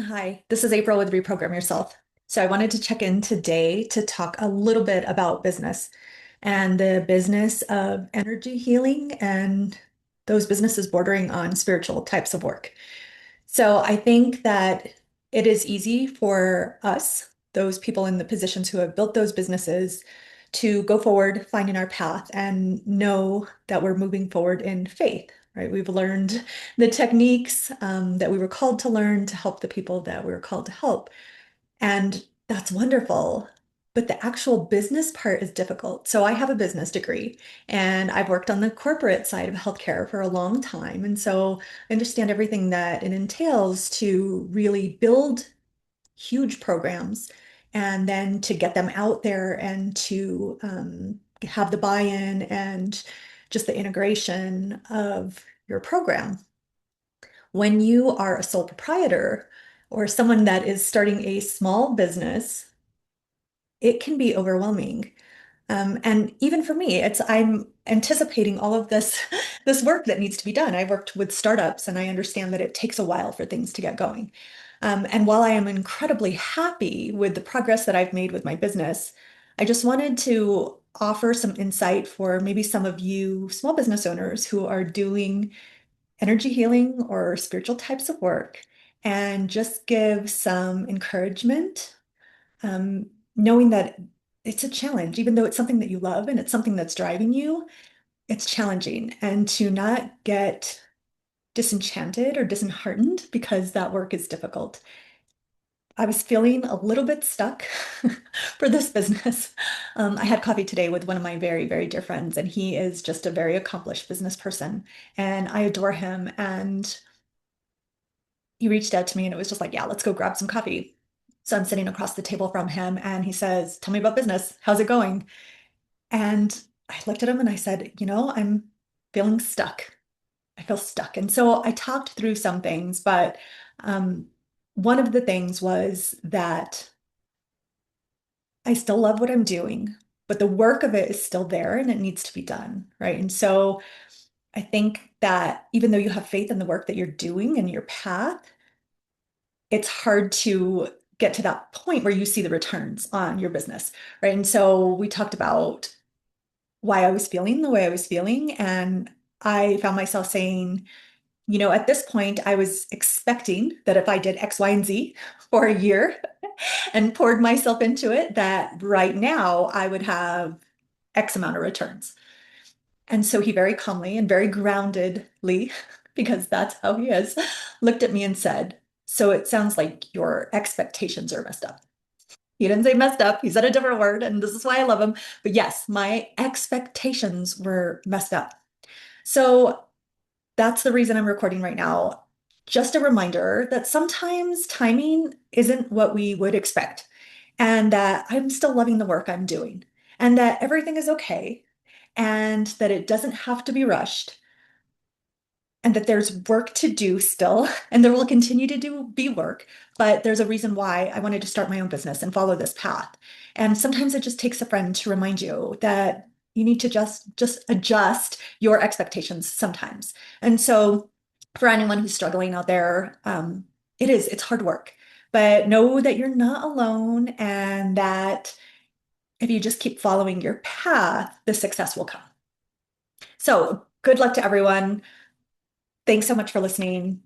Hi, this is April with Reprogram Yourself. So I wanted to check in today to talk a little bit about business and the business of energy healing and those businesses bordering on spiritual types of work. So I think that it is easy for us, those people in the positions who have built those businesses, to go forward, finding our path, and know that we're moving forward in faith, right? We've learned the techniques that we were called to learn to help the people that we were called to help. And that's wonderful. But the actual business part is difficult. So I have a business degree and I've worked on the corporate side of healthcare for a long time. And so I understand everything that it entails to really build huge programs and then to get them out there and to have the buy-in and just the integration of your program. When you are a sole proprietor or someone that is starting a small business, it can be overwhelming. And even for me, I'm anticipating all of this this work that needs to be done. I worked with startups and I understand that it takes a while for things to get going. And while I am incredibly happy with the progress that I've made with my business, I just wanted to offer some insight for maybe some of you small business owners who are doing energy healing or spiritual types of work and just give some encouragement, knowing that it's a challenge, even though it's something that you love and it's something that's driving you, it's challenging. And to not get disenchanted or disheartened because that work is difficult. I was feeling a little bit stuck for this business. I had coffee today with one of my very, very dear friends, and he is just a very accomplished business person, and I adore him. And he reached out to me and it was just like, yeah, let's go grab some coffee. So I'm sitting across the table from him and he says, tell me about business. How's it going? And I looked at him and I said, I'm feeling stuck. I feel stuck. And so I talked through some things, but um, one of the things was that I still love what I'm doing, but the work of it is still there and it needs to be done. Right. And so I think that even though you have faith in the work that you're doing and your path, it's hard to get to that point where you see the returns on your business, right? And so we talked about why I was feeling the way I was feeling. And I found myself saying, at this point, I was expecting that if I did X, Y, and Z for a year and poured myself into it, that right now I would have X amount of returns. And so he very calmly and very groundedly, because that's how he is, looked at me and said, so it sounds like your expectations are messed up. He didn't say messed up. He said a different word, and this is why I love him. But yes, my expectations were messed up. So that's the reason I'm recording right now. Just a reminder that sometimes timing isn't what we would expect, and that I'm still loving the work I'm doing, and that everything is okay, and that it doesn't have to be rushed, and that there's work to do still, and there will continue to be work, but there's a reason why I wanted to start my own business and follow this path. And sometimes it just takes a friend to remind you that you need to just adjust your expectations sometimes. And so for anyone who's struggling out there, it's hard work, but know that you're not alone and that if you just keep following your path, the success will come. So good luck to everyone. Thanks so much for listening.